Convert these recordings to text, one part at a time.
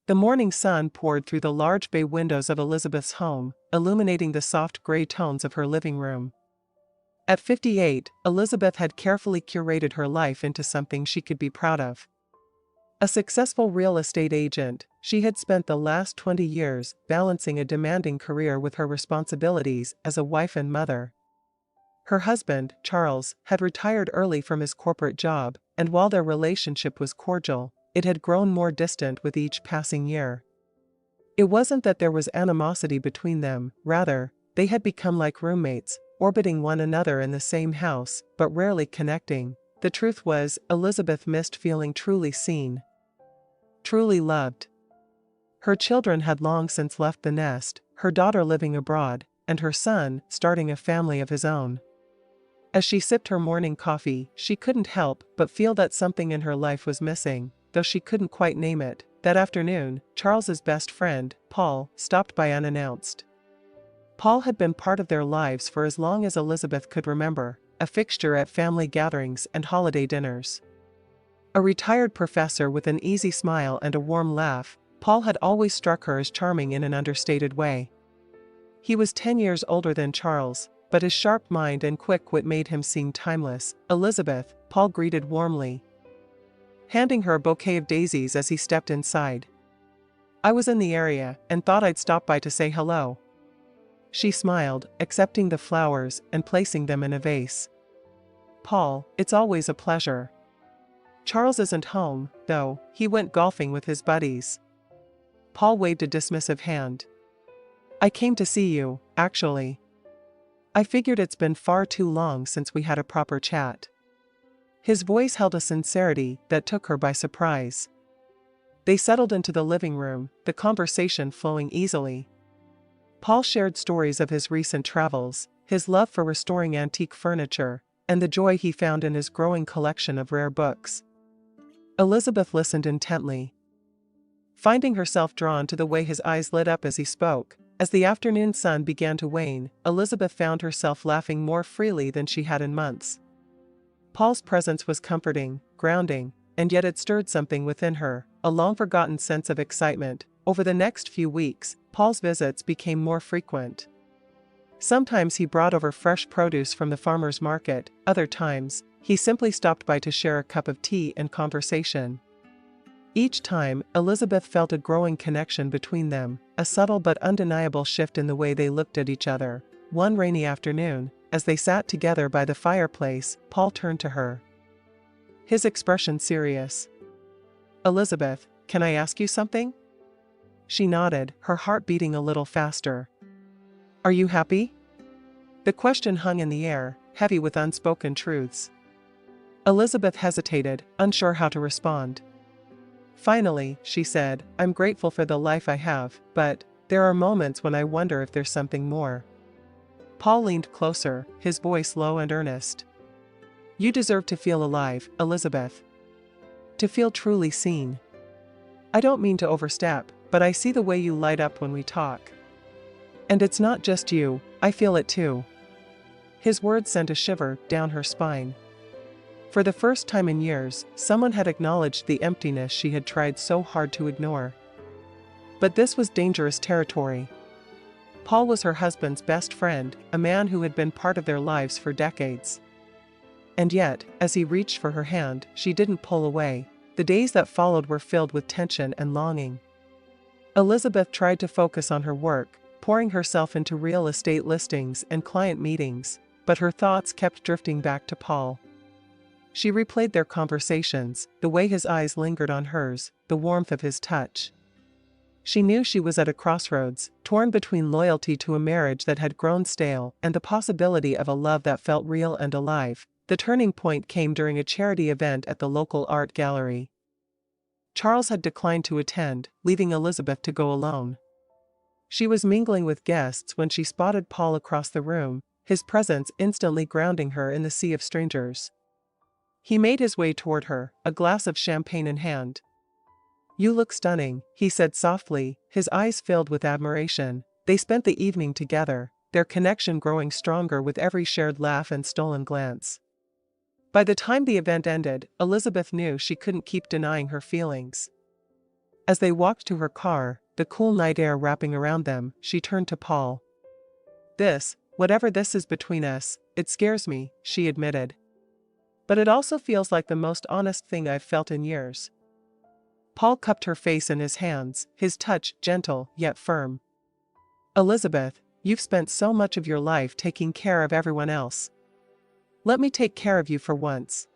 The morning sun poured through the large bay windows of Elizabeth's home, illuminating the soft gray tones of her living room. At 58, Elizabeth had carefully curated her life into something she could be proud of. A successful real estate agent, she had spent the last 20 years balancing a demanding career with her responsibilities as a wife and mother. Her husband, Charles, had retired early from his corporate job, and while their relationship was cordial, it had grown more distant with each passing year. It wasn't that there was animosity between them, rather, they had become like roommates, orbiting one another in the same house, but rarely connecting. The truth was, Elizabeth missed feeling truly seen, truly loved. Her children had long since left the nest, her daughter living abroad, and her son starting a family of his own. As she sipped her morning coffee, she couldn't help but feel that something in her life was missing, though she couldn't quite name it. That afternoon, Charles's best friend, Paul, stopped by unannounced. Paul had been part of their lives for as long as Elizabeth could remember, a fixture at family gatherings and holiday dinners. A retired professor with an easy smile and a warm laugh, Paul had always struck her as charming in an understated way. He was 10 years older than Charles, but his sharp mind and quick wit made him seem timeless. "Elizabeth," Paul greeted warmly, handing her a bouquet of daisies as he stepped inside. "I was in the area and thought I'd stop by to say hello." She smiled, accepting the flowers and placing them in a vase. "Paul, it's always a pleasure. Charles isn't home, though. He went golfing with his buddies." Paul waved a dismissive hand. "I came to see you, actually. I figured it's been far too long since we had a proper chat." His voice held a sincerity that took her by surprise. They settled into the living room, the conversation flowing easily. Paul shared stories of his recent travels, his love for restoring antique furniture, and the joy he found in his growing collection of rare books. Elizabeth listened intently, finding herself drawn to the way his eyes lit up as he spoke. As the afternoon sun began to wane, Elizabeth found herself laughing more freely than she had in months. Paul's presence was comforting, grounding, and yet it stirred something within her, a long-forgotten sense of excitement. Over the next few weeks, Paul's visits became more frequent. Sometimes he brought over fresh produce from the farmer's market, other times, he simply stopped by to share a cup of tea and conversation. Each time, Elizabeth felt a growing connection between them, a subtle but undeniable shift in the way they looked at each other. One rainy afternoon, as they sat together by the fireplace, Paul turned to her, his expression serious. "Elizabeth, can I ask you something?" She nodded, her heart beating a little faster. "Are you happy?" The question hung in the air, heavy with unspoken truths. Elizabeth hesitated, unsure how to respond. Finally, she said, "I'm grateful for the life I have, but there are moments when I wonder if there's something more." Paul leaned closer, his voice low and earnest. "You deserve to feel alive, Elizabeth. To feel truly seen. I don't mean to overstep, but I see the way you light up when we talk. And it's not just you, I feel it too." His words sent a shiver down her spine. For the first time in years, someone had acknowledged the emptiness she had tried so hard to ignore. But this was dangerous territory. Paul was her husband's best friend, a man who had been part of their lives for decades. And yet, as he reached for her hand, she didn't pull away. The days that followed were filled with tension and longing. Elizabeth tried to focus on her work, pouring herself into real estate listings and client meetings, but her thoughts kept drifting back to Paul. She replayed their conversations, the way his eyes lingered on hers, the warmth of his touch. She knew she was at a crossroads, torn between loyalty to a marriage that had grown stale and the possibility of a love that felt real and alive. The turning point came during a charity event at the local art gallery. Charles had declined to attend, leaving Elizabeth to go alone. She was mingling with guests when she spotted Paul across the room, his presence instantly grounding her in the sea of strangers. He made his way toward her, a glass of champagne in hand. "You look stunning," he said softly, his eyes filled with admiration. They spent the evening together, their connection growing stronger with every shared laugh and stolen glance. By the time the event ended, Elizabeth knew she couldn't keep denying her feelings. As they walked to her car, the cool night air wrapping around them, she turned to Paul. Whatever this is between us, it scares me, she admitted. But it also feels like the most honest thing I've felt in years. Paul cupped her face in his hands, his touch gentle yet firm. Elizabeth, you've spent so much of your life taking care of everyone else. Let me take care of you for once.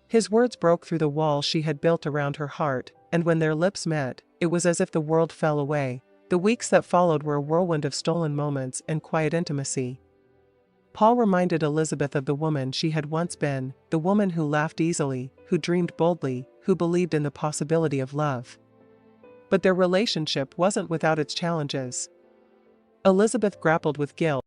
His words broke through the wall she had built around her heart, and when their lips met, it was as if the world fell away. The weeks that followed were a whirlwind of stolen moments and quiet intimacy. Paul reminded Elizabeth of the woman she had once been, the woman who laughed easily, who dreamed boldly, who believed in the possibility of love. But their relationship wasn't without its challenges. Elizabeth grappled with guilt.